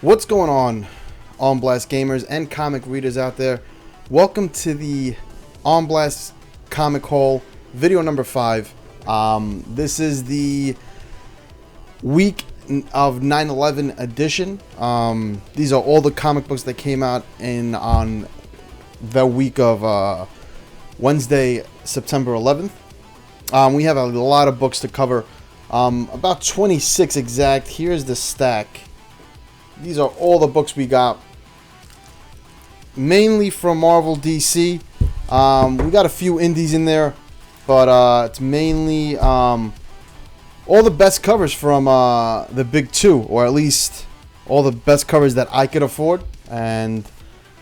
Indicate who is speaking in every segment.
Speaker 1: What's going on Blast gamers and comic readers out there? Welcome to the On Blast Comic Haul, video number 5. This is the week of 9/11 edition. These are all the comic books that came out on the week of Wednesday, September 11th. We have a lot of books to cover, about 26 exact. Here's the stack. These are all the books we got, mainly from Marvel, DC. We got a few indies in there, but it's mainly all the best covers from the big two, or at least all the best covers that I could afford and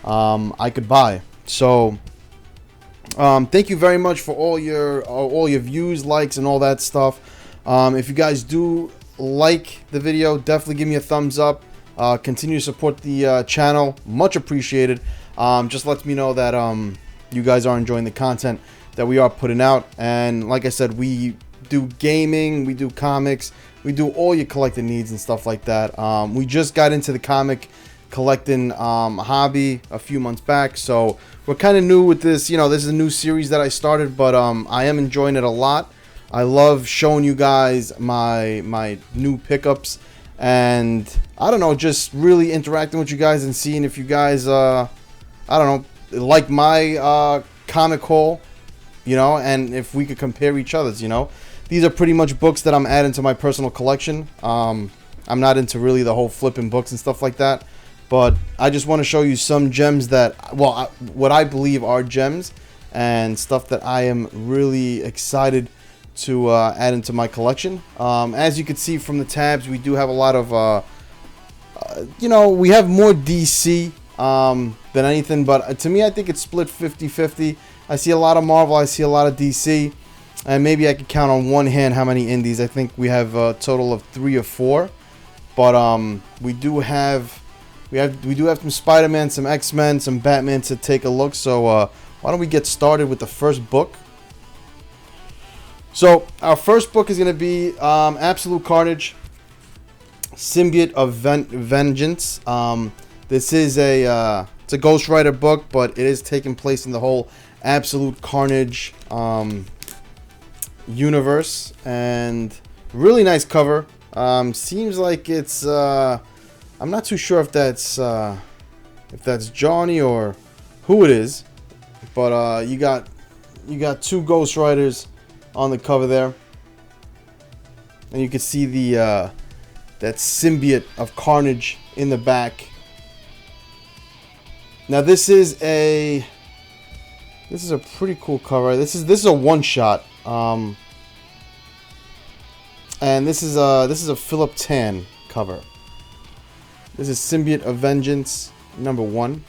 Speaker 1: I could buy. So thank you very much for all your views, likes, and all that stuff. If you guys do like the video, definitely give me a thumbs up. Continue to support the channel, much appreciated. Just lets me know that you guys are enjoying the content that we are putting out. And like I said, we do gaming, we do comics, we do all your collecting needs and stuff like that. We just got into the comic collecting hobby a few months back, so we're kind of new with this. You know, this is a new series that I started, but I am enjoying it a lot. I love showing you guys my new pickups, and I don't know, just really interacting with you guys and seeing if you guys I don't know, like my comic haul, you know, and if we could compare each other's. You know, these are pretty much books that I'm adding to my personal collection. I'm not into really the whole flipping books and stuff like that, but I just want to show you some gems that, well, what I believe are gems and stuff that I am really excited to add into my collection. As you can see from the tabs, we do have a lot of you know, we have more DC than anything, but to me, I think it's split 50-50. I see a lot of Marvel, I see a lot of DC, and maybe I could count on one hand how many indies. I think we have a total of 3 or 4, but we do have some Spider-Man, some X-Men, some Batman to take a look. So why don't we get started with the first book? So our first book is going to be Absolute Carnage, Symbiote of Vengeance. This is it's a Ghost Rider book, but it is taking place in the whole Absolute Carnage universe, and really nice cover. Seems like it's I'm not too sure if that's Johnny or who it is, but you got 2 Ghost Riders on the cover there, and you can see the that symbiote of Carnage in the back. Now this is a pretty cool cover. This is a one shot, and this is a Philip Tan cover. This is Symbiote of Vengeance number 1.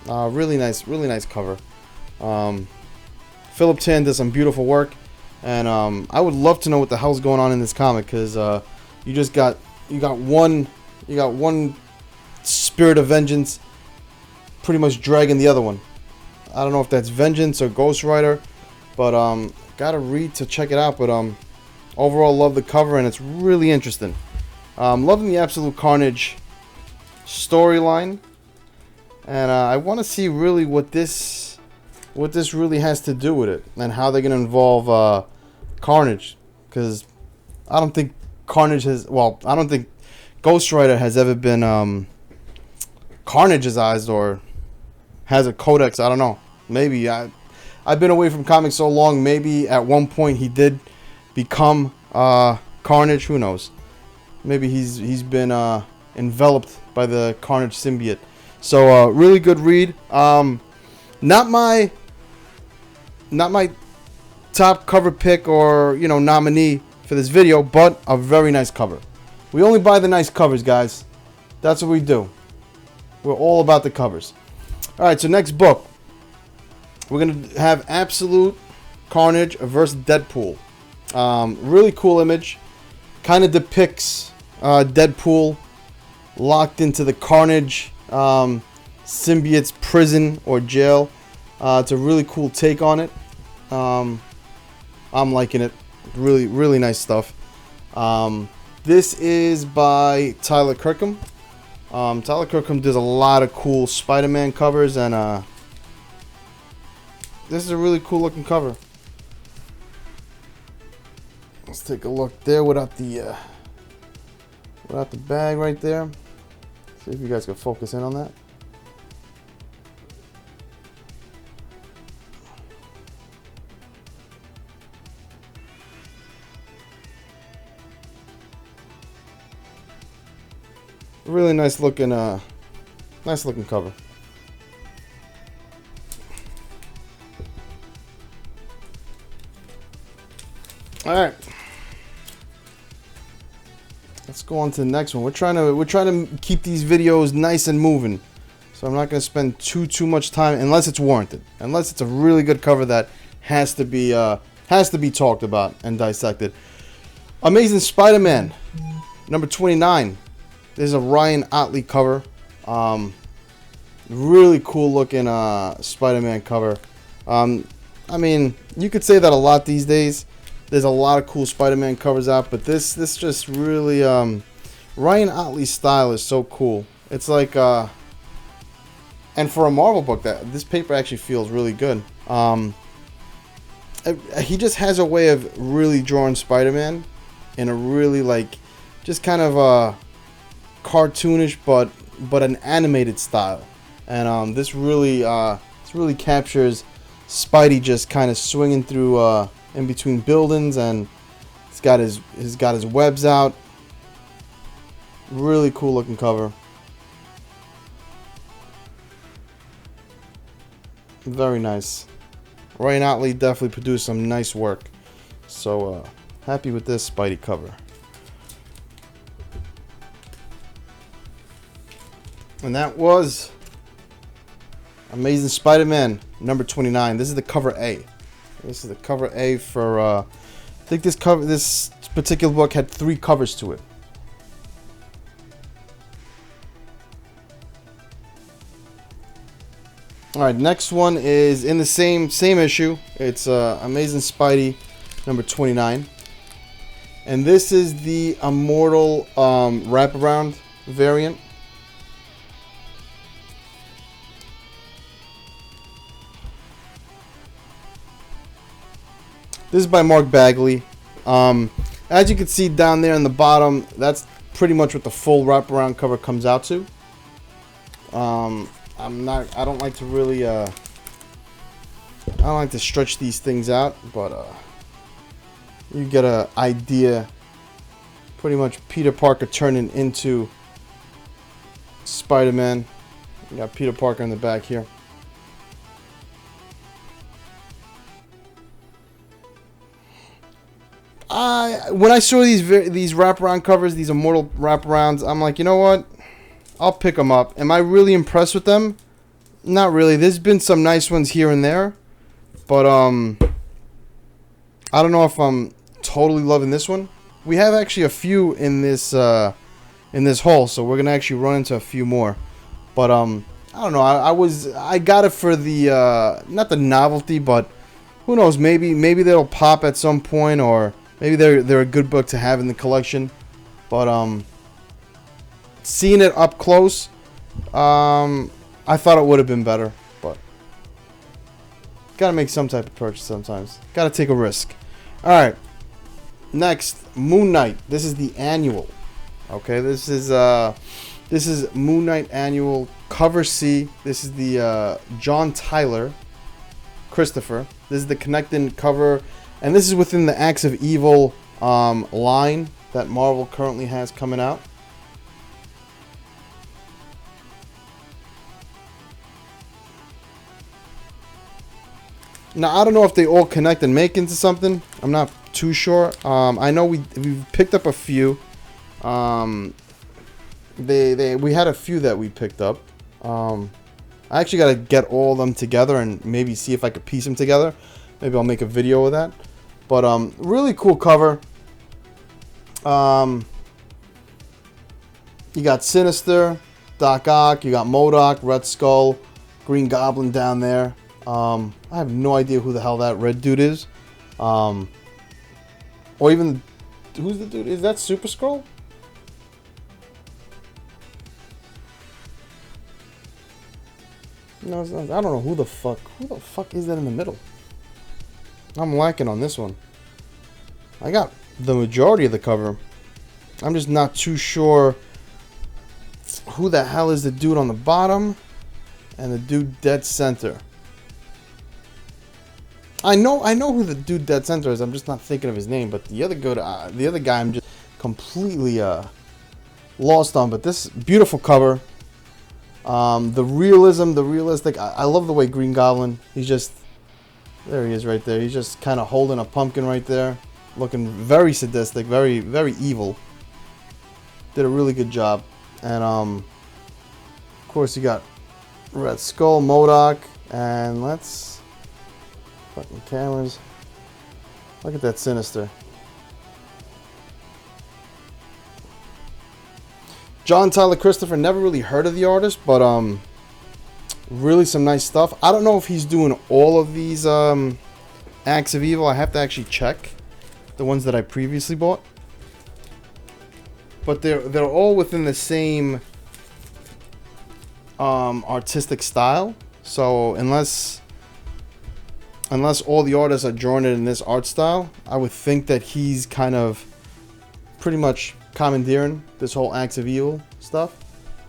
Speaker 1: Really nice cover. Philip Tan does some beautiful work, and I would love to know what the hell's going on in this comic, because you got one Spirit of Vengeance pretty much dragging the other one. I don't know if that's Vengeance or Ghost Rider, but gotta read to check it out. But overall, love the cover, and it's really interesting. Loving the Absolute Carnage storyline, and I want to see really what this really has to do with it, and how they're gonna involve Carnage, because I don't think Carnage has, well, I don't think Ghost Rider has ever been Carnage's eyes, or has a codex. I don't know. Maybe I've been away from comics so long. Maybe at one point he did become Carnage. Who knows? Maybe he's been enveloped by the Carnage symbiote. So really good read. Not my top cover pick, or, you know, nominee for this video, but a very nice cover. We only buy the nice covers, guys. That's what we do. We're all about the covers. Alright, so next book, we're going to have Absolute Carnage versus Deadpool. Really cool image. Kind of depicts Deadpool locked into the Carnage symbiote's prison or jail. It's a really cool take on it. I'm liking it. Really nice stuff. This is by Tyler Kirkham. Tyler Kirkham does a lot of cool Spider-Man covers, and this is a really cool looking cover. Let's take a look there without the bag right there. See if you guys can focus in on that. Really nice looking cover. All right, let's go on to the next one. We're trying to keep these videos nice and moving, so I'm not going to spend too much time unless it's warranted. Unless it's a really good cover that has to be talked about and dissected. Amazing Spider-Man, number 29. This is a Ryan Ottley cover. Really cool looking Spider-Man cover. I mean, you could say that a lot these days. There's a lot of cool Spider-Man covers out, but this just really Ryan Ottley's style is so cool. It's like and for a Marvel book, this paper actually feels really good. He just has a way of really drawing Spider-Man in a really like just kind of cartoonish but an animated style, and this really captures Spidey just kind of swinging through in between buildings, and he's got his webs out. Really cool looking cover. Very nice. Ryan Ottley definitely produced some nice work, so happy with this Spidey cover. And that was Amazing Spider-Man number 29. This is the cover A. This is the cover A for I think this particular book had 3 covers to it. All right, next one is in the same issue. It's Amazing Spidey number 29. And this is the Immortal Wraparound variant. This is by Mark Bagley. As you can see down there in the bottom, that's pretty much what the full wraparound cover comes out to. I don't like to really I don't like to stretch these things out, but you get an idea. Pretty much Peter Parker turning into Spider-Man. You got Peter Parker in the back here. When I saw these wraparound covers, these Immortal wraparounds, I'm like, you know what? I'll pick them up. Am I really impressed with them? Not really. There's been some nice ones here and there, but I don't know if I'm totally loving this one. We have actually a few in this haul, so we're gonna actually run into a few more. But I don't know. I got it for the not the novelty, but who knows? Maybe they'll pop at some point, or maybe they're a good book to have in the collection. But seeing it up close, I thought it would have been better. But gotta make some type of purchase sometimes. Gotta take a risk. All right. Next, Moon Knight. This is the annual. Okay, this is Moon Knight annual cover C. This is the John Tyler, Christopher. This is the connecting cover, and this is within the Acts of Evil line that Marvel currently has coming out. Now, I don't know if they all connect and make into something. I'm not too sure. I know we've picked up a few. We had a few that we picked up. I actually got to get all of them together and maybe see if I could piece them together. Maybe I'll make a video of that. But really cool cover. You got Sinister, Doc Ock, you got MODOK, Red Skull, Green Goblin down there. I have no idea who the hell that red dude is. Or even, who's the dude? Is that Super Skrull? No, it's not, I don't know who the fuck is that in the middle. I'm lacking on this one. I got the majority of the cover. I'm just not too sure who the hell is the dude on the bottom and the dude dead center. I know who the dude dead center is. I'm just not thinking of his name. But the other guy, I'm just completely lost on. But this beautiful cover. The realism, the realistic. I love the way Green Goblin. He's just there. He is right there. He's just kind of holding a pumpkin right there, looking very sadistic, very evil. Did a really good job. And of course you got Red Skull, MODOK, and let's fucking cameras. Look at that Sinister. John Tyler Christopher, never really heard of the artist, but really some nice stuff. I don't know if he's doing all of these Acts of Evil. I have to actually check the ones that I previously bought. But they're all within the same artistic style. So unless all the artists are drawing it in this art style, I would think that he's kind of pretty much commandeering this whole Acts of Evil stuff.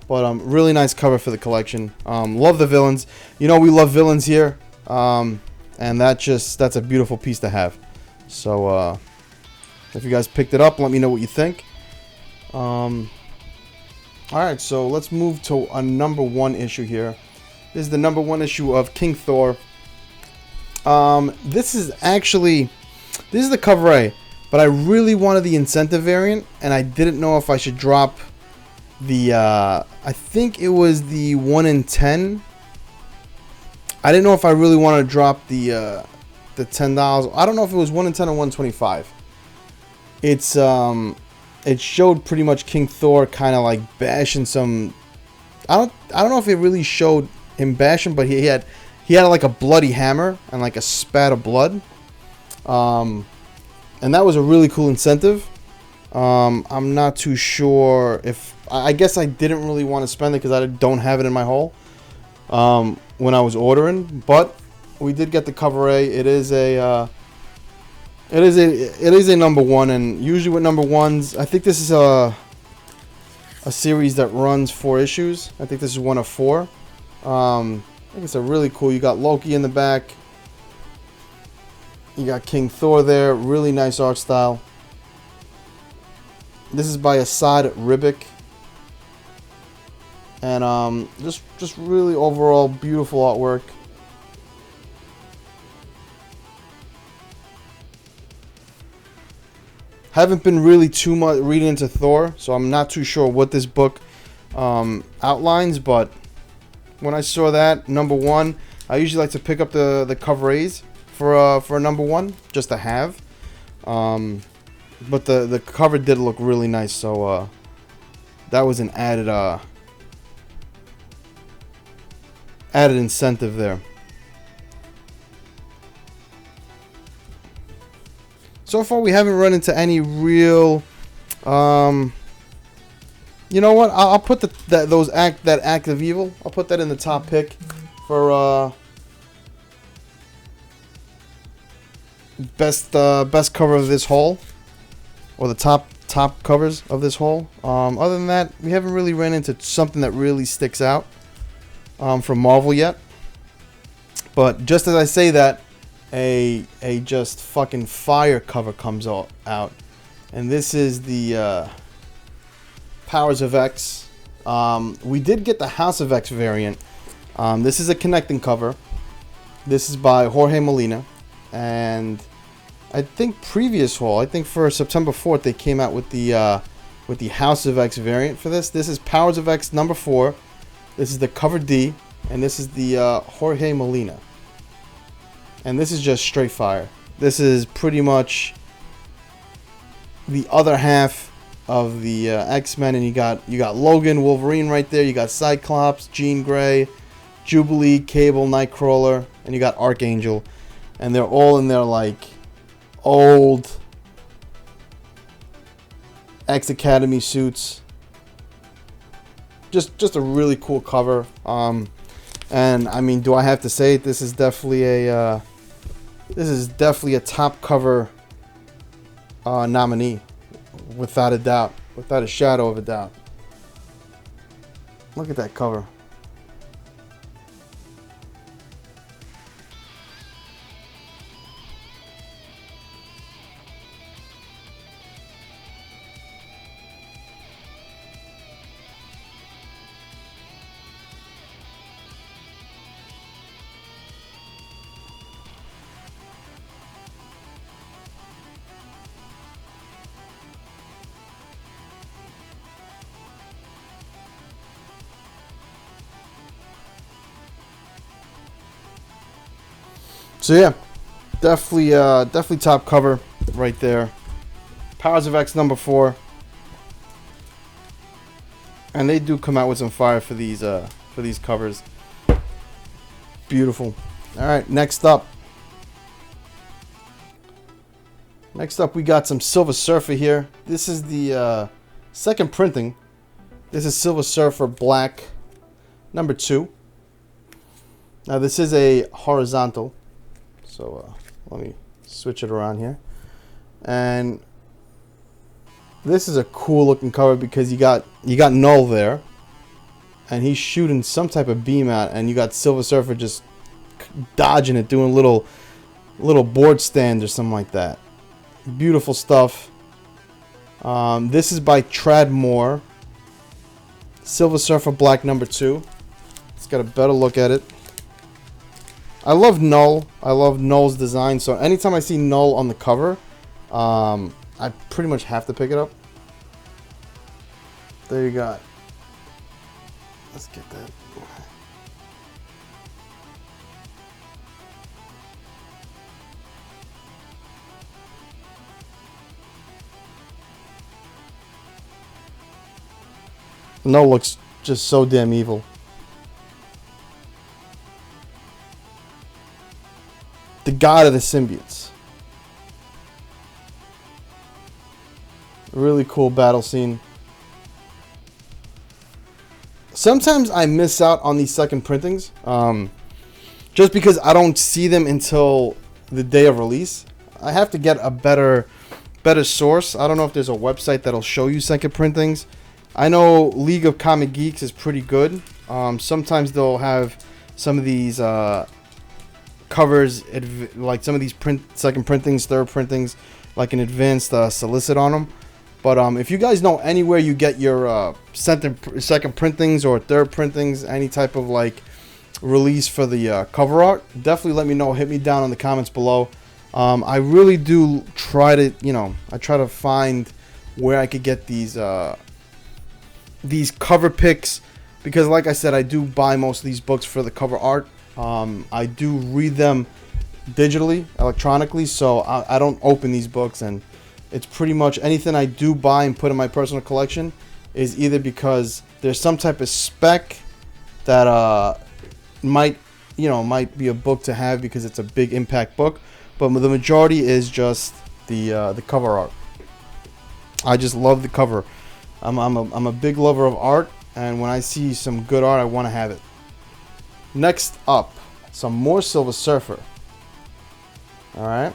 Speaker 1: But really nice cover for the collection. Love the villains. You know we love villains here. And that's a beautiful piece to have. So if you guys picked it up, let me know what you think. Alright, so let's move to a #1 issue here. This is the #1 issue of King Thor. This is the cover A, but I really wanted the incentive variant, and I didn't know if I should drop the, I think it was the 1 in 10. I didn't know if I really wanted to drop the $10. I don't know if it was 1 in 10 or 125. It showed pretty much King Thor kind of like bashing some. I don't know if it really showed him bashing, but he had like a bloody hammer and like a spat of blood. And that was a really cool incentive. I'm not too sure if I guess I didn't really want to spend it because I don't have it in my haul when I was ordering, but we did get the cover A. It is a #1, and usually with #1s, I think this is a series that runs 4 issues. I think this is 1 of 4. I think it's a really cool. You got Loki in the back. You got King Thor there. Really nice art style. This is by Esad Ribic, and just really overall beautiful artwork. Haven't been really too much reading into Thor, so I'm not too sure what this book outlines, but when I saw that #1, I usually like to pick up the cover A's for a #1 just to have. But the cover did look really nice, so that was an added incentive there. So far, we haven't run into any real. You know what? I'll put that Act of Evil. I'll put that in the top pick for best cover of this haul, or the top covers of this haul. Other than that, we haven't really ran into something that really sticks out from Marvel yet. But just as I say that, a just fucking fire cover comes out, and this is the Powers of X. We did get the House of X variant. This is a connecting cover. This is by Jorge Molina, and I think previous haul, I think for September 4th, they came out with the House of X variant for this. This is Powers of X #4. This is the cover D, and this is the Jorge Molina. And this is just straight fire. This is pretty much the other half of the X-Men, and you got Logan, Wolverine right there. You got Cyclops, Jean Grey, Jubilee, Cable, Nightcrawler, and you got Archangel, and they're all in their like old X Academy suits. Just a really cool cover. And And I mean, do I have to say it? This is definitely a top cover nominee, without a doubt, without a shadow of a doubt. Look at that cover. So yeah, definitely top cover right there. Powers of X #4, and they do come out with some fire for these covers. Beautiful. All right, next up we got some Silver Surfer here. This is the second printing. This is Silver Surfer Black #2. Now this is a horizontal. So let me switch it around here. And this is a cool looking cover because you got Null there, and he's shooting some type of beam out, and you got Silver Surfer just dodging it, doing a little board stand or something like that. Beautiful stuff. This is by Tradmore. Silver Surfer Black #2. Let's get a better look at it. I love Null. I love Null's design. So anytime I see Null on the cover, I pretty much have to pick it up. There you go. Let's get that. Null looks just so damn evil. The god of the symbiotes. Really cool battle scene. Sometimes I miss out on these second printings, just because I don't see them until the day of release. I have to get a better source. I don't know if there's a website that'll show you second printings. I know League of Comic Geeks is pretty good. Sometimes they'll have some of these covers, like some of these second printings, third printings, like an advanced solicit on them. But if you guys know anywhere you get your second printings or third printings, any type of like release for the cover art, definitely let me know. Hit me down in the comments below. I really do try to, I try to find where I could get these cover picks, because like I said, I do buy most of these books for the cover art. I do read them digitally, electronically, so I don't open these books, and it's pretty much anything I do buy and put in my personal collection is either because there's some type of spec that might be a book to have because it's a big impact book, but the majority is just the cover art. I just love the cover. I'm a big lover of art, and when I see some good art, I want to have it. Next up, some more Silver Surfer. All right.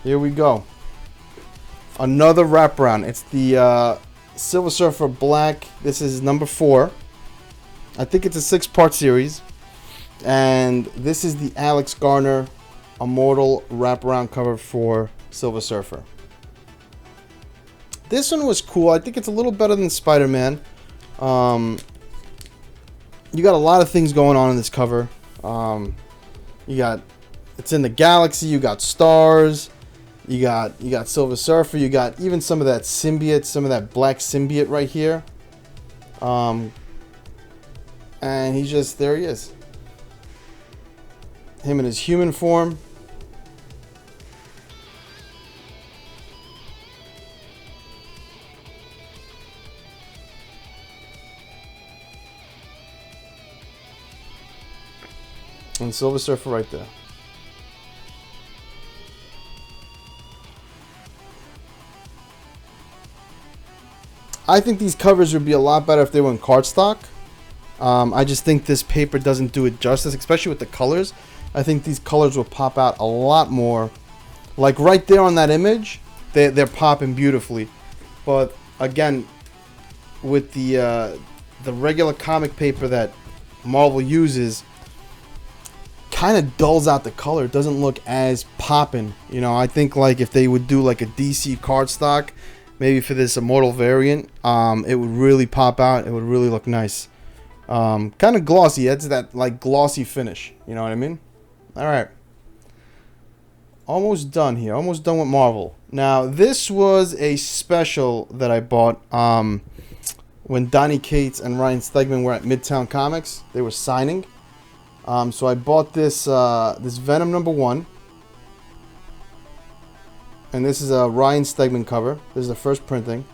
Speaker 1: Here we go. Another wraparound. It's the Silver Surfer Black. This is #4. I think it's a 6-part series. And this is the Alex Garner Immortal wraparound cover for Silver Surfer. This one was cool. I think it's a little better than Spider-Man. You got a lot of things going on in this cover. It's in the galaxy. You got stars. You got Silver Surfer. You got even some of that symbiote, some of that black symbiote right here. And there he is. Him in his human form. And Silver Surfer right there. I think these covers would be a lot better if they were in cardstock. I just think this paper doesn't do it justice, especially with the colors. I think these colors will pop out a lot more. Like right there on that image, they're popping beautifully. But again, with the regular comic paper that Marvel uses, kind of dulls out the color. It doesn't look as poppin'. You know, I think like if they would do like a DC cardstock, maybe for this Immortal variant, it would really pop out. It would really look nice. Kind of glossy. It's that like glossy finish. You know what I mean? All right. Almost done here. Almost done with Marvel. Now, this was a special that I bought when Donny Cates and Ryan Stegman were at Midtown Comics. They were signing. So I bought this this Venom #1. And this is a Ryan Stegman cover. This is the first printing.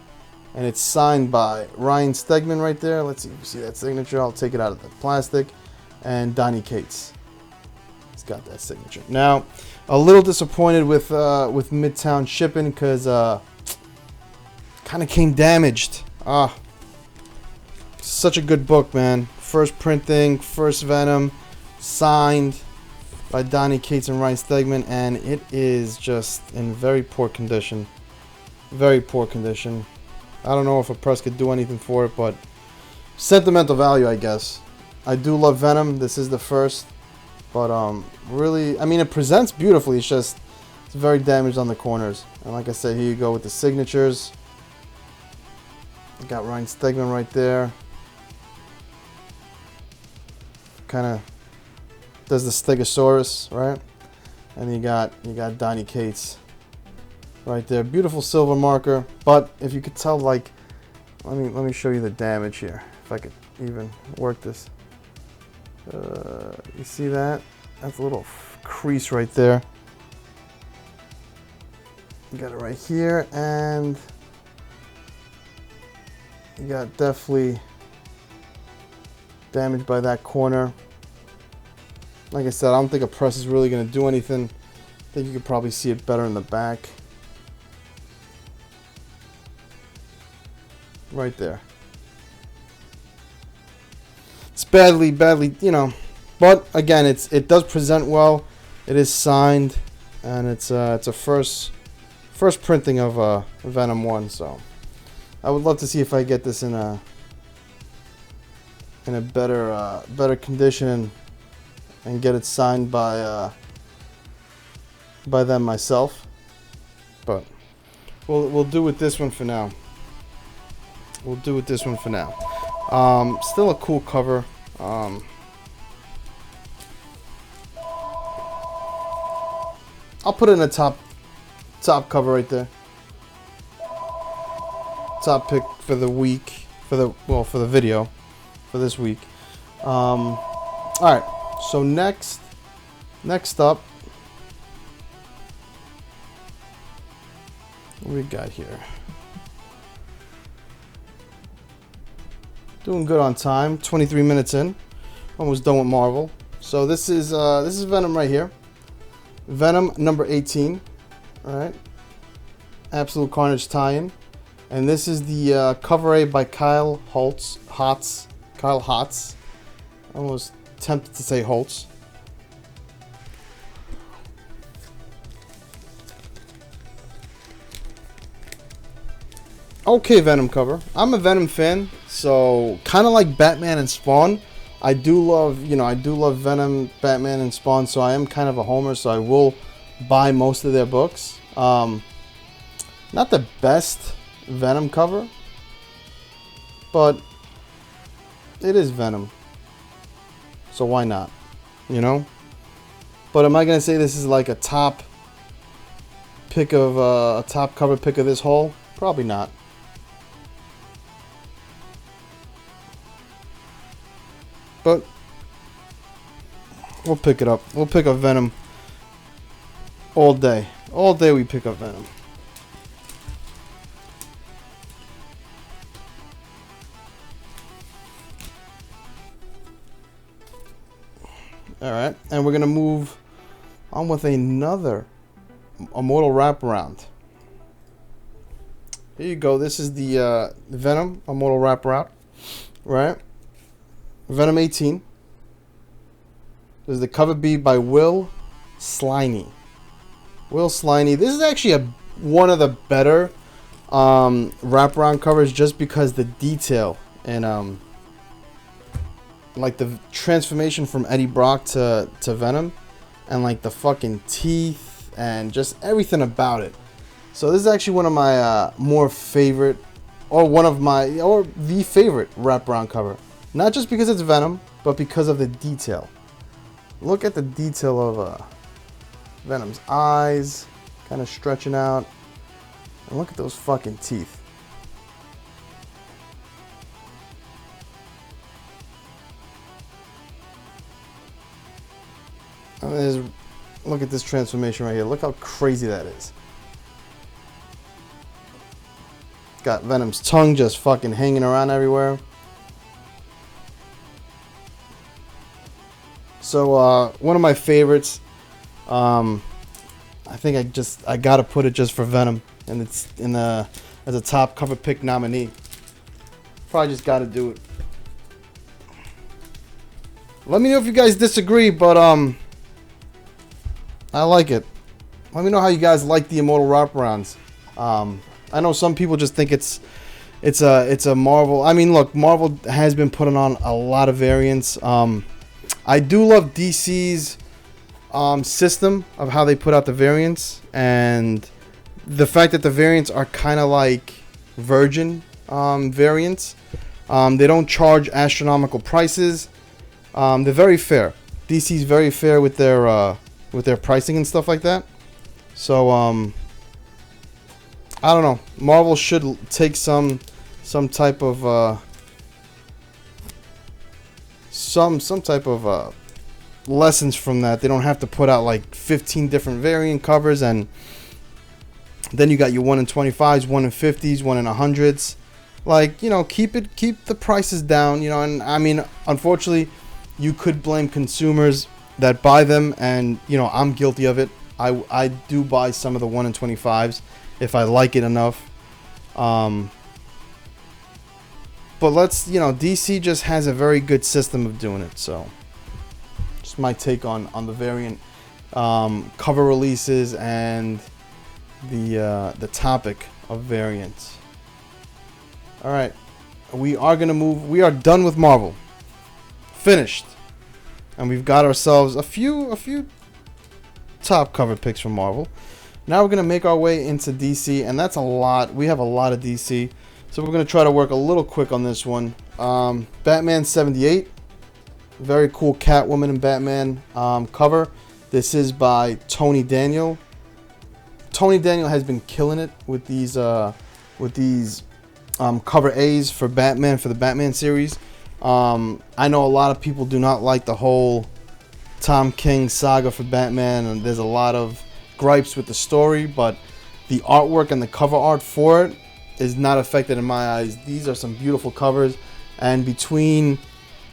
Speaker 1: And it's signed by Ryan Stegman right there. Let's see if you see that signature. I'll take it out of the plastic. And Donny Cates. He's got that signature. Now, a little disappointed with Midtown shipping because kind of came damaged. Such a good book, man. First printing, first Venom, signed by Donny Cates and Ryan Stegman, and it is just in very poor condition. Very poor condition. I don't know if a press could do anything for it, but sentimental value, I guess. I do love Venom. This is the first. But really, I mean, it presents beautifully. It's just, it's very damaged on the corners. And like I said, here you go with the signatures. You got Ryan Stegman right there. Kind of does the Stegosaurus, right? And you got Donny Cates right there. Beautiful silver marker. But if you could tell, like, let me show you the damage here. If I could even work this. You see that? That's a little crease right there. You got it right here, and you got definitely damage by that corner. Like I said, I don't think a press is really going to do anything. I think you could probably see it better in the back. Right there. It's badly, you know, but again, it does present well. It is signed, and it's a first printing of Venom 1. So I would love to see if I get this in a better condition and get it signed by them myself. But we'll do with this one for now. We'll do with this one for now. Still a cool cover. I'll put it in the top cover right there. Top pick for the week, for the video, for this week. All right. So next up, what we got here? Doing good on time. 23 minutes in. Almost done with Marvel. So this is Venom right here. Venom #18. All right. Absolute Carnage tie-in. And this is the cover A by Kyle Hotz. Kyle Hotz. Almost tempted to say Holtz. Okay, Venom cover. I'm a Venom fan, so kind of like Batman and Spawn. I do love Venom, Batman, and Spawn, so I am kind of a homer, so I will buy most of their books. Not the best Venom cover, but it is Venom, so why not, you know? But am I gonna say this is like a top pick of a top cover pick of this haul? Probably not. But we'll pick it up. We'll pick up Venom all day. All day we pick up Venom. Alright, and we're going to move on with another Immortal Wraparound. here you go. This is the Venom Immortal Wraparound, right? Venom 18. This is the cover B by Will Sliney. Will Sliney. This is actually one of the better wraparound covers, just because the detail and like the transformation from Eddie Brock to Venom, and like the fucking teeth and just everything about it. So this is actually one of my more favorite, or the favorite wraparound cover. Not just because it's Venom, but because of the detail. Look at the detail of Venom's eyes, kind of stretching out. And look at those fucking teeth. Look at this transformation right here. Look how crazy that is. Got Venom's tongue just fucking hanging around everywhere. So one of my favorites. I think I gotta put it just for Venom, and it's as a top cover pick nominee. Probably just gotta do it. Let me know if you guys disagree, but I like it. Let me know how you guys like the Immortal Wraparounds. I know some people just think it's a Marvel. I mean, look, Marvel has been putting on a lot of variants. I do love DC's system of how they put out the variants, and the fact that the variants are kind of like virgin variants. They don't charge astronomical prices. They're very fair. DC's very fair with their pricing and stuff like that. So I don't know. Marvel should take some type of some type of lessons from that. They don't have to put out like 15 different variant covers, and then you got your 1 in 25s, 1 in 50s, 1 in 100s. Like, you know, keep the prices down, you know. And I mean, unfortunately, you could blame consumers that buy them, and you know, I'm guilty of it. I do buy some of the 1 in 25s if I like it enough. But DC just has a very good system of doing it. So just my take on the variant cover releases and the topic of variants. All right, we are gonna move. We are done with Marvel. Finished. And we've got ourselves a few top cover picks from Marvel. Now we're going to make our way into DC, and that's a lot. We have a lot of DC. So we're going to try to work a little quick on this one. Batman 78. Very cool Catwoman and Batman cover. This is by Tony Daniel. Tony Daniel has been killing it with these cover A's for Batman, for the Batman series. I know a lot of people do not like the whole Tom King saga for Batman, and there's a lot of gripes with the story, but the artwork and the cover art for it is not affected in my eyes. These are some beautiful covers, and between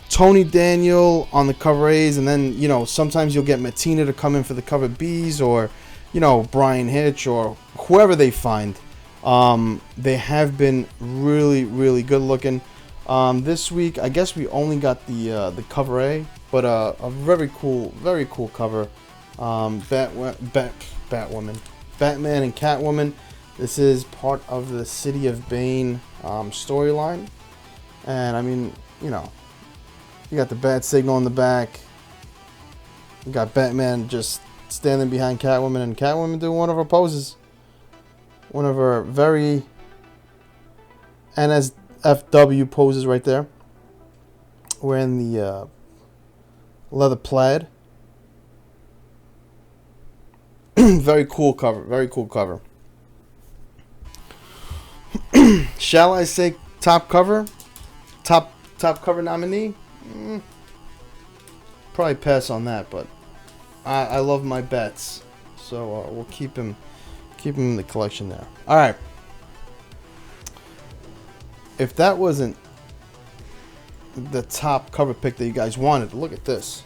Speaker 1: Tony Daniel on the cover A's, and then, you know, sometimes you'll get Martina to come in for the cover B's, or, you know, Bryan Hitch, or whoever they find. They have been really, really good looking. This week, I guess we only got the cover A, but a very cool cover. Batwoman, Batman and Catwoman. This is part of the City of Bane storyline, and I mean, you know, you got the bat signal in the back. You got Batman just standing behind Catwoman, and Catwoman doing one of her poses, one of her very NSFW poses right there, wearing the leather plaid. Very cool cover. Very cool cover. Shall I say top cover? Top cover nominee? Probably pass on that, but I love my bets, so we'll keep him in the collection there. All right. If that wasn't the top cover pick that you guys wanted, look at this.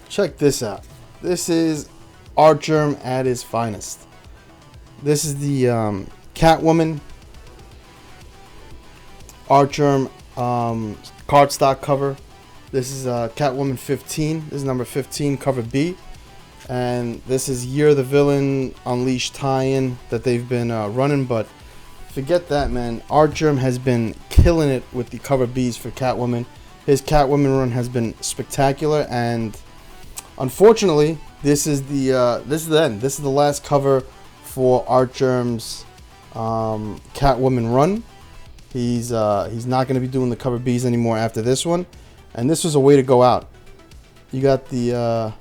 Speaker 1: Check this out. This is Artgerm at his finest. This is the Catwoman. Artgerm cardstock cover. This is Catwoman 15. This is number 15, cover B. And this is Year of the Villain Unleashed tie-in that they've been running. But forget that, man. Artgerm has been killing it with the cover Bs for Catwoman. His Catwoman run has been spectacular. And unfortunately, this is the end. This is the last cover for Artgerm's Catwoman run. He's not going to be doing the cover Bs anymore after this one, and this was a way to go out. You got the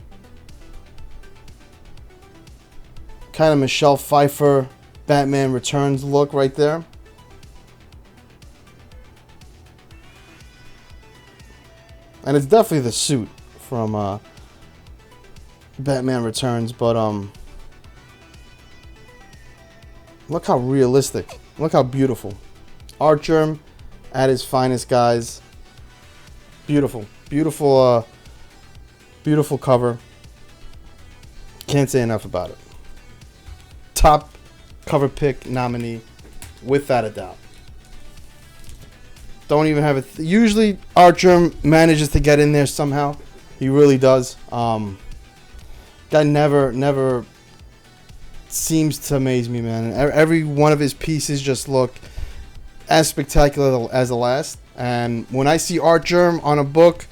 Speaker 1: kind of Michelle Pfeiffer Batman Returns look right there. And it's definitely the suit from Batman Returns, but look how realistic. Look how beautiful. Artgerm at his finest, guys. Beautiful. Beautiful beautiful cover. Can't say enough about it. Top cover pick nominee without a doubt. Don't even have it. Usually Artgerm manages to get in there somehow. He really does. Guy never seems to amaze me, man. Every one of his pieces just look as spectacular as the last. And when I see Artgerm on a book,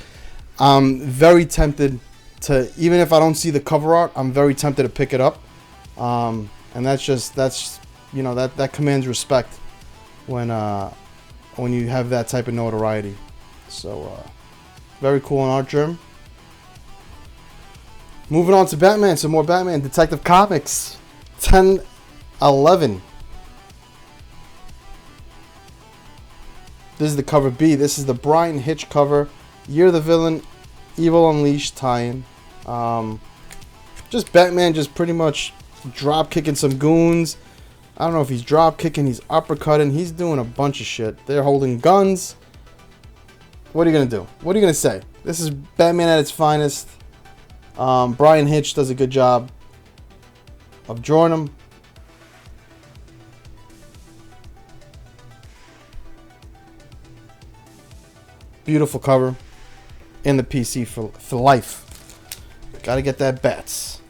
Speaker 1: I'm very tempted to, even if I don't see the cover art, I'm very tempted to pick it up. And that's you know, that commands respect when you have that type of notoriety. So very cool on Artgerm. Moving on to Batman, some more Batman. Detective Comics 1011. This is the cover B. This is the Bryan Hitch cover. Year of the Villain, Evil Unleashed tie-in. Just Batman just pretty much drop kicking some goons. I don't know if he's drop kicking, he's uppercutting, he's doing a bunch of shit. They're holding guns. What are you gonna do? What are you gonna say? This is Batman at its finest. Bryan Hitch does a good job of drawing him. Beautiful cover in the PC for life. Gotta get that bats.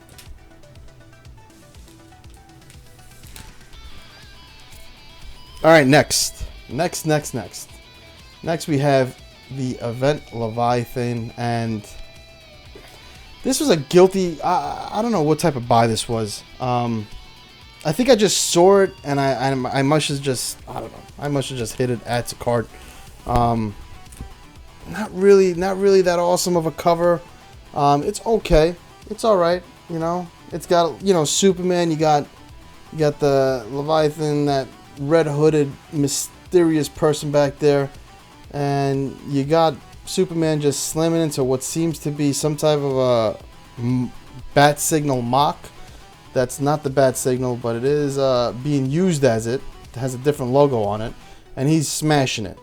Speaker 1: Alright, next we have the Event Leviathan, and this was a guilty, I don't know what type of buy this was. I think I just saw it and I must have just, I don't know, I must have just hit it, add to cart. Not really that awesome of a cover. It's okay. It's all right. You know, it's got, you know, Superman. You got the Leviathan, that red hooded mysterious person back there, and you got Superman just slamming into what seems to be some type of a bat signal mock. That's not the bat signal, but it is being used as it. It has a different logo on it, and he's smashing it.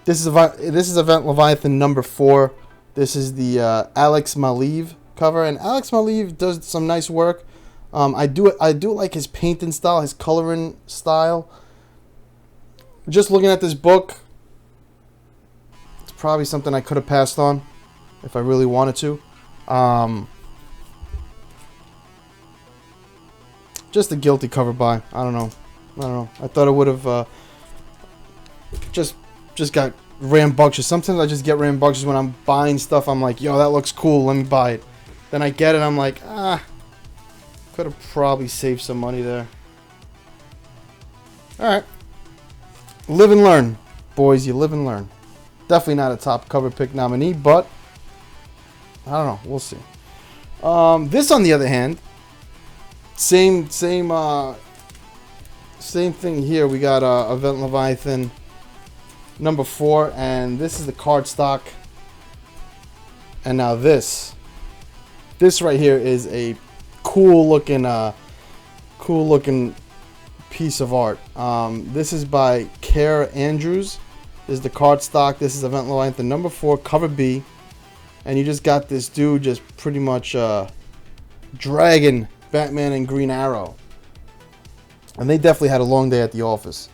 Speaker 1: This is Event Leviathan number 4. This is the Alex Maleev cover, and Alex Maleev does some nice work. I do like his painting style, his coloring style. Just looking at this book, it's probably something I could have passed on if I really wanted to. Just a guilty cover buy. I don't know. I thought I would have just got rambunctious. Sometimes I just get rambunctious when I'm buying stuff. I'm like, yo, that looks cool, let me buy it. Then I get it, I'm like, could have probably saved some money there. Alright. Live and learn. Boys, you live and learn. Definitely not a top cover pick nominee, but I don't know. We'll see. This, on the other hand, same thing here. We got Event Leviathan number 4, and this is the cardstock. And now this right here is a cool looking piece of art. This is by Care Andrews. This is the cardstock. This is Event Leviathan number 4, cover B, and you just got this dude just pretty much dragging Batman and Green Arrow. And they definitely had a long day at the office.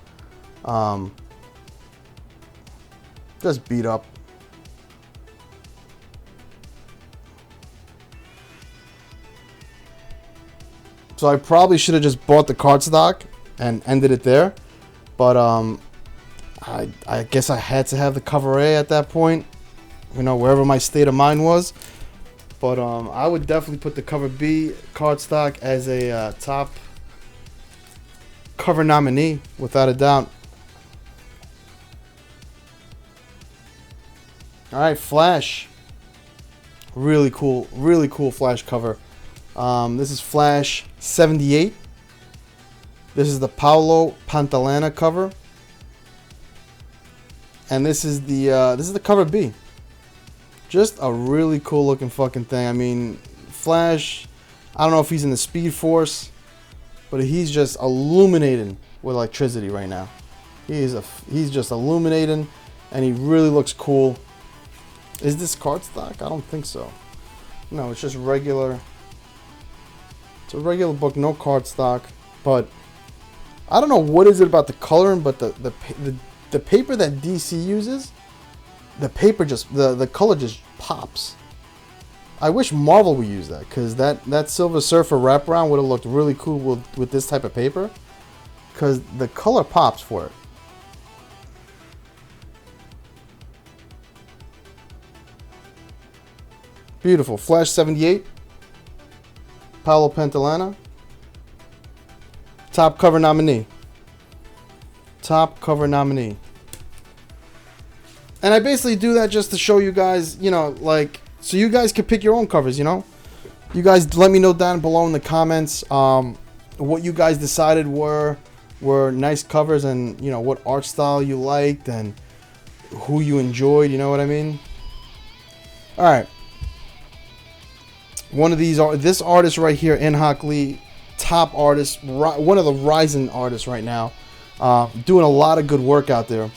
Speaker 1: Just beat up. So I probably should have just bought the cardstock and ended it there. But I guess I had to have the cover A at that point. You know, wherever my state of mind was. But I would definitely put the cover B cardstock as a top cover nominee, without a doubt. All right, Flash. Really cool Flash cover. This is Flash 78. This is the Paolo Pantalena cover, and this is the cover B. Just a really cool looking fucking thing. I mean, Flash, I don't know if he's in the Speed Force, but he's just illuminating with electricity right now. He's just illuminating, and he really looks cool. Is this cardstock? I don't think so. No, it's just regular. It's a regular book, no cardstock. But I don't know what is it about the coloring, but the paper that DC uses, the paper just the color just pops. I wish Marvel would use that, because that Silver Surfer wraparound would have looked really cool with this type of paper, because the color pops for it. Beautiful. Flash 78. Paolo Pantalena. Top cover nominee. Top cover nominee. And I basically do that just to show you guys, you know, like, so you guys can pick your own covers, you know. You guys let me know down below in the comments what you guys decided were nice covers, and, you know, what art style you liked and who you enjoyed, you know what I mean? All right. One of these are this artist right here, Inhyuk, top artist, one of the rising artists right now, doing a lot of good work out there.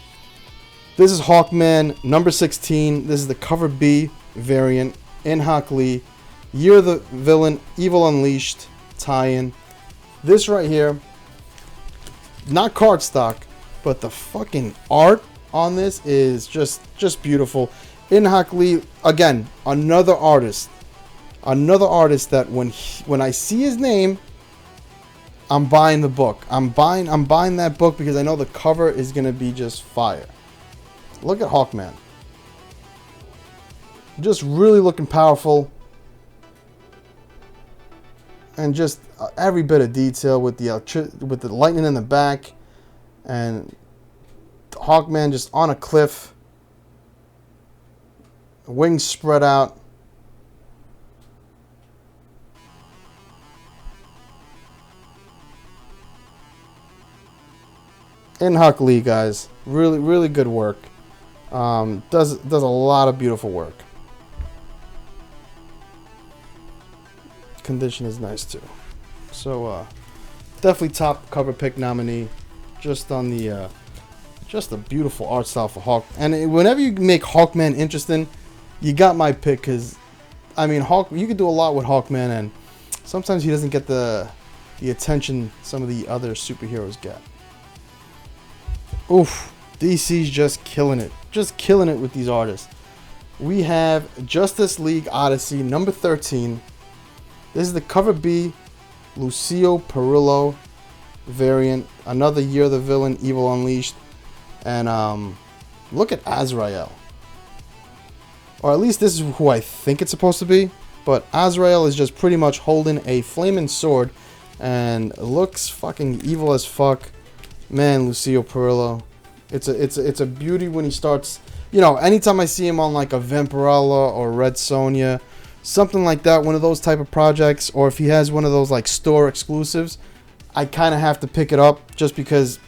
Speaker 1: This is Hawkman number 16. This is the cover B variant. Inhyuk, Year of the Villain, Evil Unleashed tie-in. This right here, not cardstock, but the fucking art on this is just beautiful. Inhyuk, again, another artist that when I see his name, I'm buying the book. I'm buying that book because I know the cover is gonna be just fire. Look at Hawkman. Just really looking powerful, and just every bit of detail with the lightning in the back, and Hawkman just on a cliff, wings spread out. Inhyuk, guys, really good work. Does a lot of beautiful work. Condition is nice too. So definitely top cover pick nominee. Just on the just a beautiful art style for Hawk. And whenever you make Hawkman interesting, you got my pick, because I mean, you could do a lot with Hawkman, and sometimes he doesn't get the attention some of the other superheroes get. Oof, DC's just killing it with these artists. We have Justice League Odyssey number 13. This is the cover B, Lucio Perillo variant. Another Year of the Villain, Evil Unleashed. And look at Azrael. Or at least this is who I think it's supposed to be. But Azrael is just pretty much holding a flaming sword and looks fucking evil as fuck. Man, Lucio Perillo. It's a beauty when he starts, you know, anytime I see him on like a Vampirella or Red Sonja, something like that, one of those type of projects, or if he has one of those like store exclusives, I kind of have to pick it up, just because,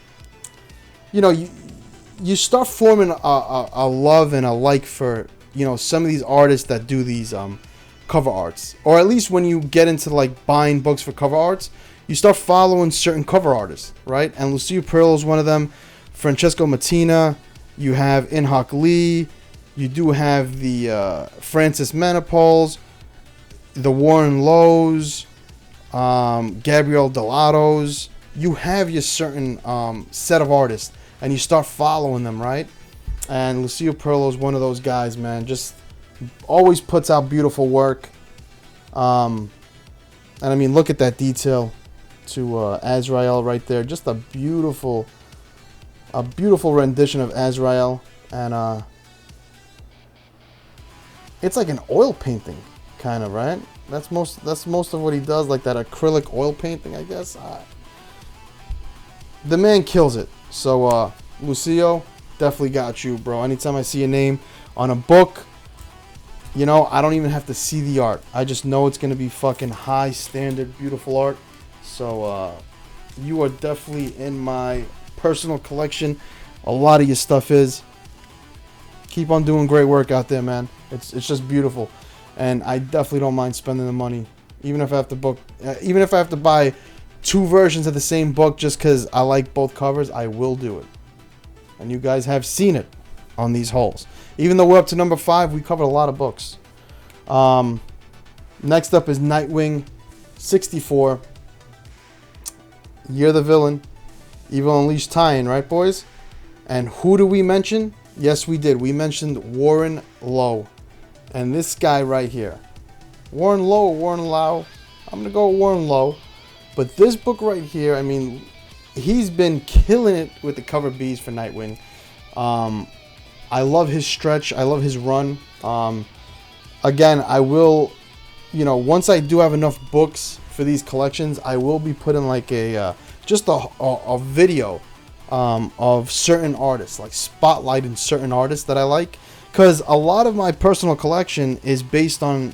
Speaker 1: you know, you start forming a love and a like for, you know, some of these artists that do these cover arts, or at least when you get into like buying books for cover arts, you start following certain cover artists, right? And Lucio Perillo is one of them. Francesco Mattina. You have Inhyuk. You do have the Francis Manapul's, the Warren Lowe's, Gabriel Delatos. you have your certain set of artists, and you start following them, right? And Lucio Perillo is one of those guys, man. Just always puts out beautiful work. And I mean, look at that detail to Azrael right there. Just a beautiful rendition of Azrael, and it's like an oil painting, kind of, right? That's most of what he does, like that acrylic oil painting, I guess. The man kills it. So Lucio, definitely got you, bro. Anytime I see a name on a book, you know, I don't even have to see the art. I just know it's gonna be fucking high standard, beautiful art. So you are definitely in my personal collection. A lot of your stuff is. Keep on doing great work out there, man. It's just beautiful, and I definitely don't mind spending the money, even if I have to buy 2 versions of the same book just because I like both covers. I will do it, and you guys have seen it on these hauls. Even though we're up to number 5, we covered a lot of books. Next up is Nightwing 64. You're the Villain. Evil Unleashed tie-in, right, boys? And who do we mention? Yes, we did. We mentioned Warren Lowe. And this guy right here. Warren Lowe or Warren Lau? I'm going to go with Warren Lowe. But this book right here, I mean, he's been killing it with the cover Bs for Nightwing. I love his stretch. I love his run. Again, I will, you know, once I do have enough books for these collections, I will be putting like just a video of certain artists, like spotlighting certain artists that I like, because a lot of my personal collection is based on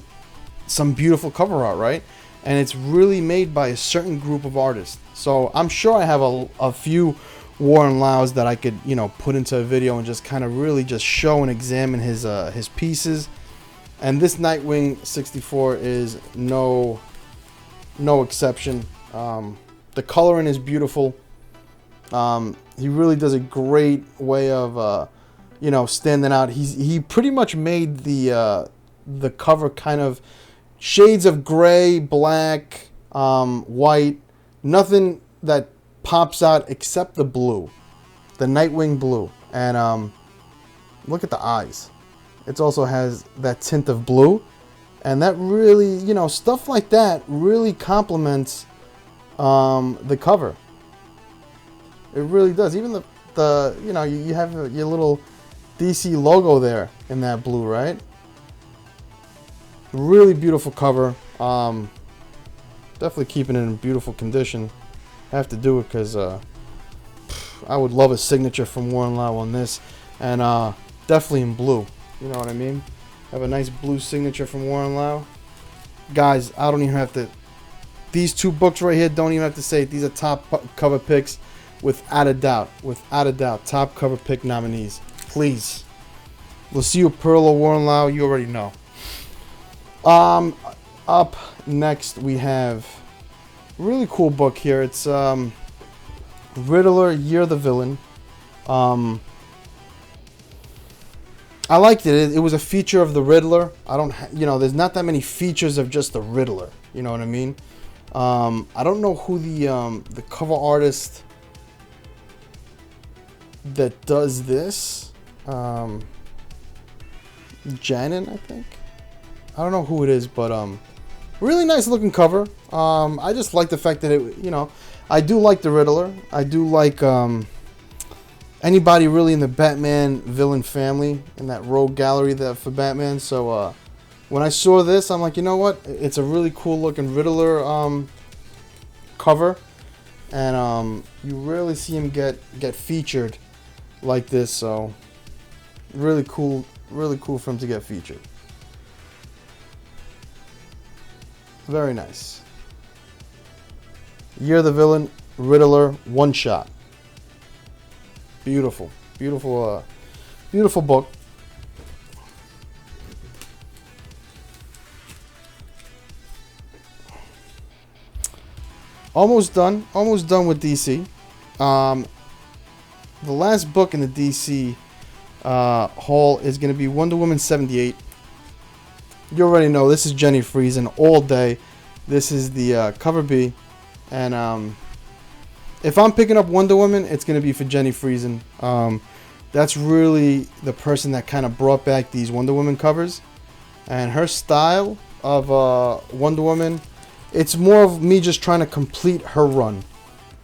Speaker 1: some beautiful cover art, right? And it's really made by a certain group of artists. So I'm sure I have a few Warren Laus that I could, you know, put into a video and just kind of really just show and examine his pieces. And this Nightwing 64 is no exception. The coloring is beautiful. He really does a great way of, you know, standing out. He pretty much made the cover kind of shades of gray, black, white. Nothing that pops out except the blue, the Nightwing blue. And look at the eyes. It also has that tint of blue, and that really, you know, stuff like that really complements the cover. It really does. Even the you know, you have your little DC logo there in that blue, right? Really beautiful cover. Definitely keeping it in beautiful condition. Have to do it because I would love a signature from Warren Lau on this, and definitely in blue. You know what I mean? Have a nice blue signature from Warren Lau. Guys, I don't even have to. These 2 books right here, don't even have to say it. These are top cover picks, without a doubt. Without a doubt, top cover pick nominees. Please, Lucio Perillo, Warren Lau. You already know. Up next we have a really cool book here. It's Riddler, You're the Villain. I liked it. It was a feature of the Riddler. You know, there's not that many features of just the Riddler. You know what I mean? I don't know who the cover artist that does this. Janin, I think. I don't know who it is, but really nice looking cover. I just like the fact that it, you know, I do like the Riddler. I do like anybody really in the Batman villain family in that rogue gallery that for Batman. So when I saw this, I'm like, you know what? It's a really cool looking Riddler cover, and you rarely see him get featured like this. So really cool for him to get featured. Very nice. You're the Villain, Riddler, one shot. Beautiful, beautiful, beautiful book. Almost done with DC. The last book in the DC haul is going to be Wonder Woman 78. You already know this is Jenny Friesen all day. This is the cover B, and if I'm picking up Wonder Woman, it's going to be for Jenny Friesen. That's really the person that kind of brought back these Wonder Woman covers. And her style of Wonder Woman, it's more of me just trying to complete her run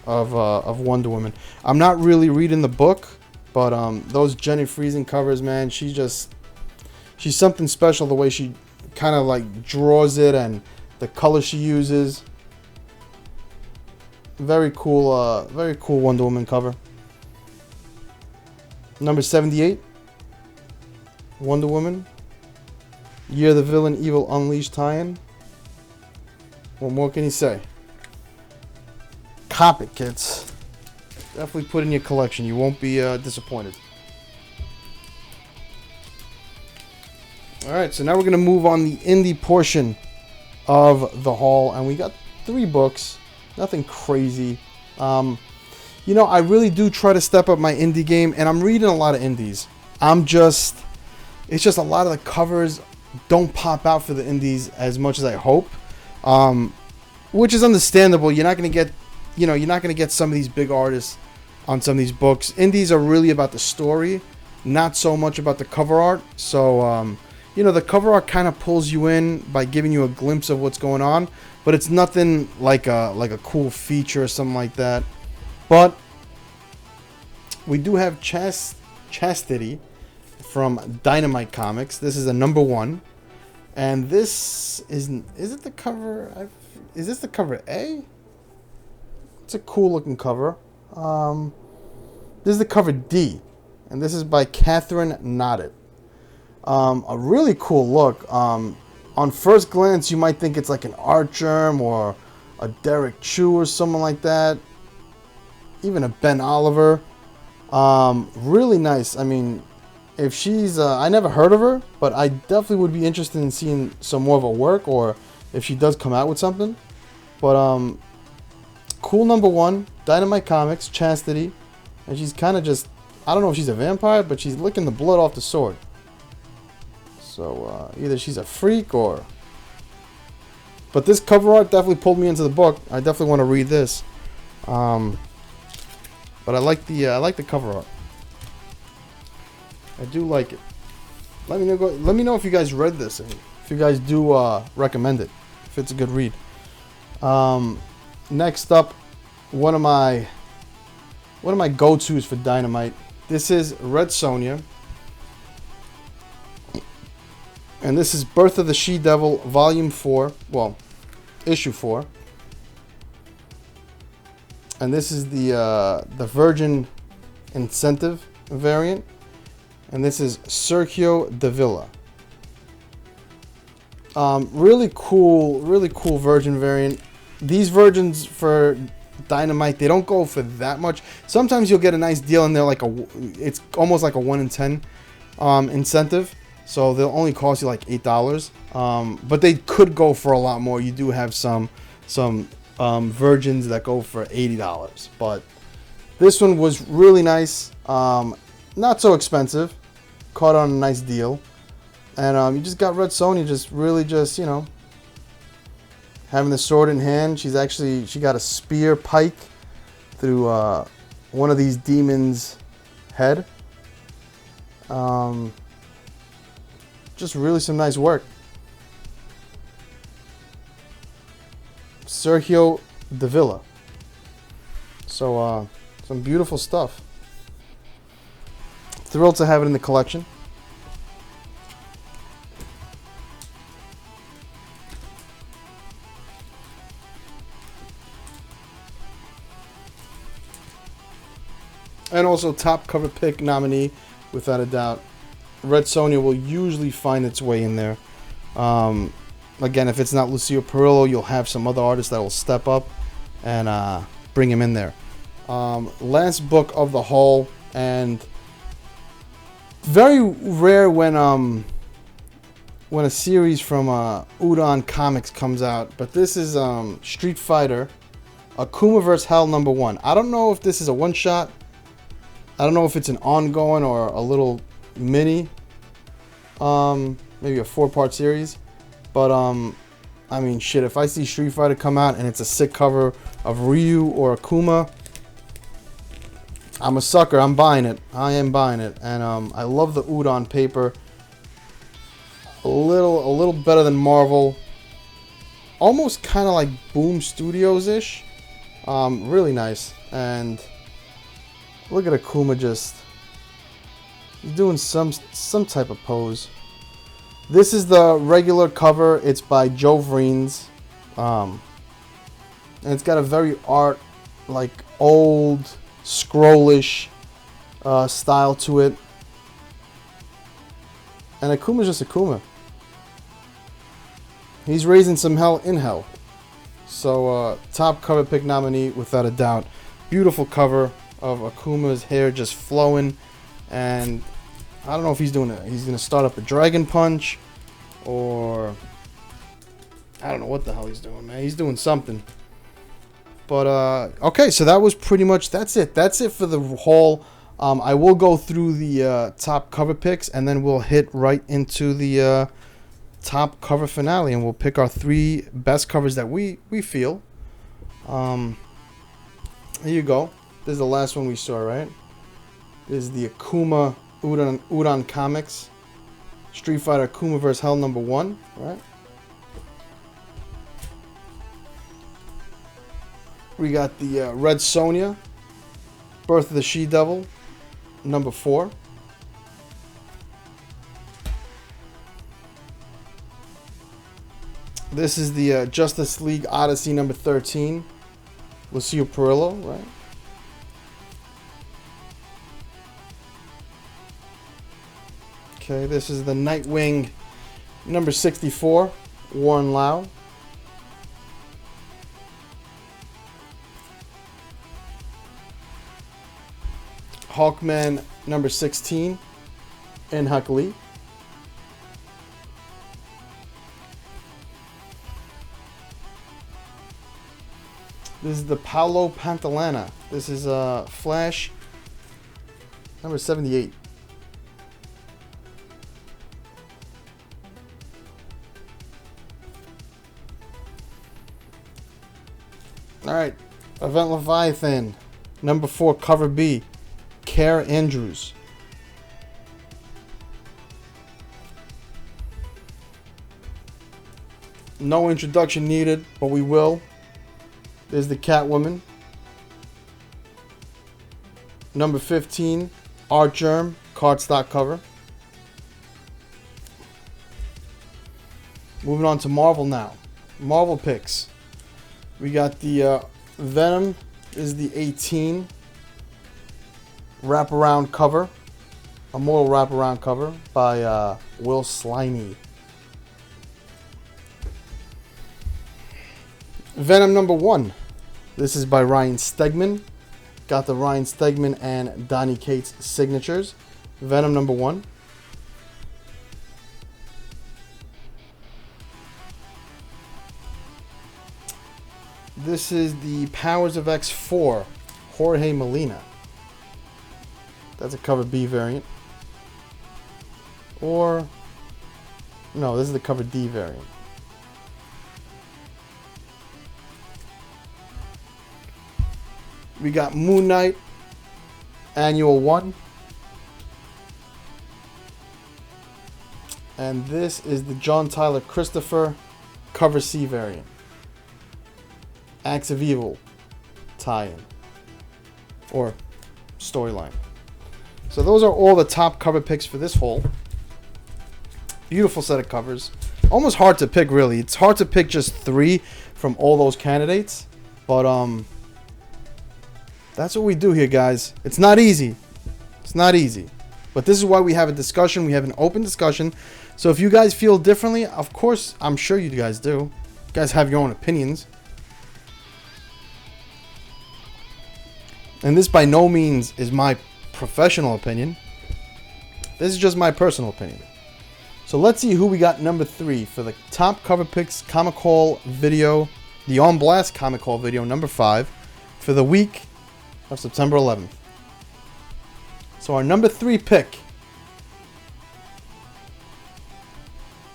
Speaker 1: of Wonder Woman. I'm not really reading the book, but those Jenny Friesen covers, man, she's something special. The way she kind of like draws it and the color she uses. Very cool Wonder Woman cover. Number 78, Wonder Woman. Year the Villain Evil Unleashed tie-in. What more can you say? Cop it, kids. Definitely put in your collection. You won't be disappointed. Alright, so now we're going to move on the indie portion of the haul. And we got 3 books. Nothing crazy. You know, I really do try to step up my indie game. And I'm reading a lot of indies. It's just a lot of the covers don't pop out for the indies as much as I hope. Which is understandable. You're not going to get some of these big artists on some of these books. Indies are really about the story, not so much about the cover art. So, you know, the cover art kind of pulls you in by giving you a glimpse of what's going on, but it's nothing like a cool feature or something like that. But we do have Chastity from Dynamite Comics. This is a number 1, and this is it the cover? Is this the cover A? It's a cool looking cover. This is the cover D, and this is by Catherine Noddet. A really cool look. On first glance, you might think it's like an Artgerm or a Derek Chu or someone like that. Even a Ben Oliver. Really nice. I mean, if she's... I never heard of her, but I definitely would be interested in seeing some more of her work, or if she does come out with something. But, cool number 1. Dynamite Comics, Chastity. And she's kind of just... I don't know if she's a vampire, but she's licking the blood off the sword. So, either she's a freak or... But this cover art definitely pulled me into the book. I definitely want to read this. But I like the cover art. I do like it. Let me know if you guys read this, and if you guys do recommend it, if it's a good read. Next up, one of my go-tos for Dynamite. This is Red Sonja. And this is Birth of the She-Devil, Volume 4. Well, Issue 4. And this is the Virgin Incentive variant. And this is Sergio Davila. Really cool Virgin variant. These Virgins for Dynamite, they don't go for that much. Sometimes you'll get a nice deal in there, it's almost like a 1 in 10 incentive. So they'll only cost you like $8. But they could go for a lot more. You do have some Virgins that go for $80. But this one was really nice. Not so expensive. Caught on a nice deal. And you just got Red Sonja you know, having the sword in hand. She got a spear pike through one of these demons' head. Just really some nice work. Sergio Davila. So, some beautiful stuff. Thrilled to have it in the collection. And also top cover pick nominee, without a doubt. Red Sonja will usually find its way in there. Again, if it's not Lucio Perillo, you'll have some other artists that will step up and bring him in there. Last book of the haul, and very rare when a series from Udon Comics comes out. But this is Street Fighter, Akuma vs. Hell number 1. I don't know if this is a one-shot. I don't know if it's an ongoing or a little mini, maybe a 4-part series. But I mean, shit, if I see Street Fighter come out and it's a sick cover of Ryu or Akuma, I'm a sucker. I'm buying it. I am buying it. And I love the Udon paper. A little better than Marvel. Almost kind of like Boom Studios-ish. Really nice. And look at Akuma just... He's doing some type of pose. This is the regular cover. It's by Joe Vreens. And it's got a very like old, scrollish style to it. And Akuma's just Akuma. He's raising some hell in hell. So, top cover pick nominee without a doubt. Beautiful cover of Akuma's hair just flowing. And I don't know if he's doing it. He's going to start up a Dragon Punch. Or I don't know what the hell he's doing, man. He's doing something. But, okay, so that was pretty much, that's it. That's it for the haul. I will go through the top cover picks, and then we'll hit right into the top cover finale, and we'll pick our 3 best covers that we feel. Here you go. This is the last one we saw, right? This is the Akuma Udon Comics. Street Fighter Akuma vs. Hell #1, right? We got the Red Sonya, Birth of the She-Devil, #4. This is the Justice League Odyssey #13, Lucio Perillo, right? Okay, this is the Nightwing #64, Warren Lau. Hawkman #16, Inhyuk Lee. This is the Paolo Pantalena. This is Flash #78. Alright, Event Leviathan, #4, cover B, Care Andrews. No introduction needed, but we will. There's the Catwoman. #15, Artgerm, cardstock cover. Moving on to Marvel now. Marvel picks. We got the Venom. This is the 18 wraparound cover. Immortal wraparound cover by Will Sliney. Venom #1. This is by Ryan Stegman. Got the Ryan Stegman and Donny Cates signatures. Venom #1. This is the Powers of X4, Jorge Molina. That's a cover B variant. Or, no, this is the cover D variant. We got Moon Knight, Annual 1. And this is the John Tyler Christopher cover C variant. Acts of Evil tie-in. Or storyline. So those are all the top cover picks for this haul. Beautiful set of covers. Almost hard to pick, really. It's hard to pick just 3 from all those candidates. But, that's what we do here, guys. It's not easy. It's not easy. But this is why we have a discussion. We have an open discussion. So if you guys feel differently, of course, I'm sure you guys do. You guys have your own opinions. And this by no means is my professional opinion. This is just my personal opinion. So let's see who we got #3 for the top cover picks comic haul video. The On Blast comic haul video #5 for the week of September 11th. So our #3 pick.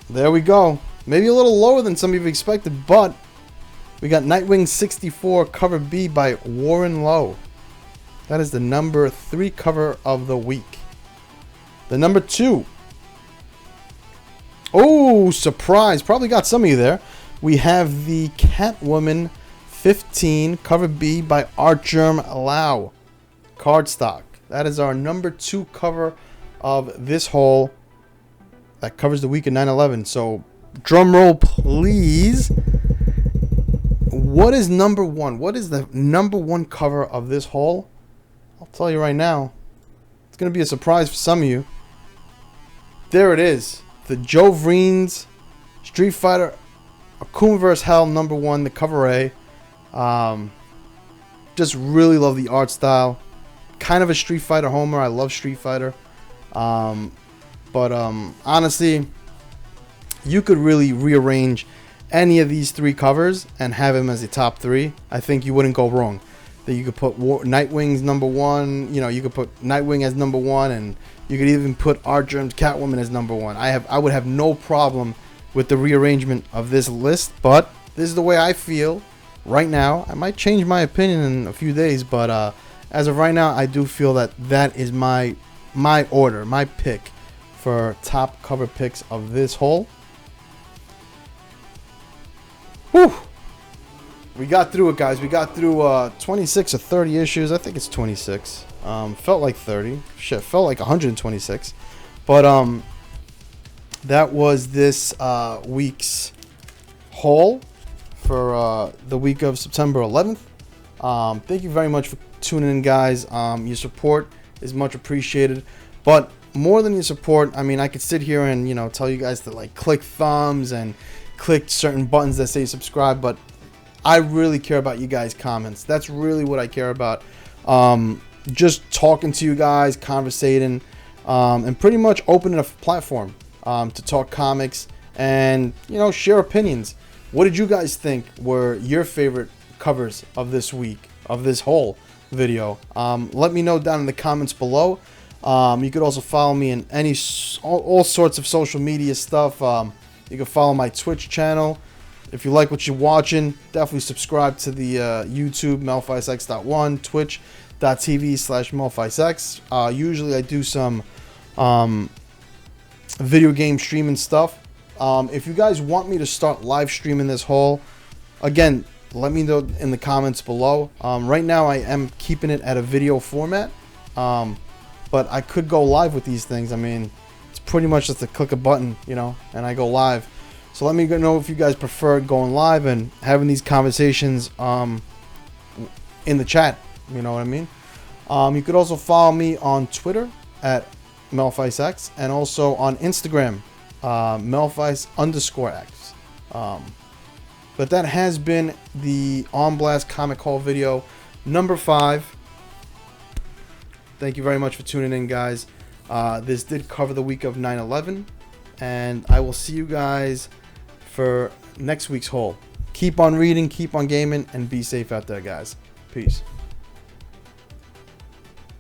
Speaker 1: There we go. Maybe a little lower than some of you expected, but we got Nightwing 64 cover B by Warren Lowe. That is the number 3 cover of the week. The number 2. Oh, surprise. Probably got some of you there. We have the Catwoman 15, cover B by Artgerm Lau. Cardstock. That is our number 2 cover of this haul. That covers the week of 9/11. So, drum roll, please. What is number 1? What is the number 1 cover of this haul? I'll tell you right now. It's going to be a surprise for some of you. There it is. The Joe Vreens Street Fighter Akuma vs. Hell number 1, the cover A. Just really love the art style. Kind of a Street Fighter homer. I love Street Fighter. But honestly, you could really rearrange any of these 3 covers and have him as a top 3. I think you wouldn't go wrong. That you could put Nightwing's number 1. You know, you could put Nightwing as number 1, and you could even put Artgerm's Catwoman as number 1. I would have no problem with the rearrangement of this list, but this is the way I feel right now. I might change my opinion in a few days, but as of right now, I do feel that that is my order, my pick for top cover picks of this haul. Whew. We got through it, guys. We got through 26 or 30 issues. I think it's 26. Felt like 30. Shit, felt like 126. But that was this week's haul for the week of September 11th. Thank you very much for tuning in, guys. Your support is much appreciated. But more than your support, I mean, I could sit here and, you know, tell you guys to like click thumbs and click certain buttons that say subscribe, but I really care about you guys' comments. That's really what I care about. Just talking to you guys, conversating, and pretty much opening a platform to talk comics and, you know, share opinions. What did you guys think were your favorite covers of this week, of this whole video? Let me know down in the comments below. You could also follow me in all sorts of social media stuff. You can follow my Twitch channel. If you like what you're watching, definitely subscribe to the YouTube MelficeX.1, twitch.tv/MelficeX. Usually I do some video game streaming stuff. If you guys want me to start live streaming this haul, again, let me know in the comments below. Right now I am keeping it at a video format, but I could go live with these things. I mean, it's pretty much just a click a button, you know, and I go live. So let me know if you guys prefer going live and having these conversations in the chat. You know what I mean? You could also follow me on Twitter at MelficeX and also on Instagram, Melfice_X. But that has been the On Blast Comic Haul video number 5. Thank you very much for tuning in, guys. This did cover the week of 9/11, and I will see you guys for next week's haul. Keep on reading, keep on gaming, and be safe out there, guys. Peace.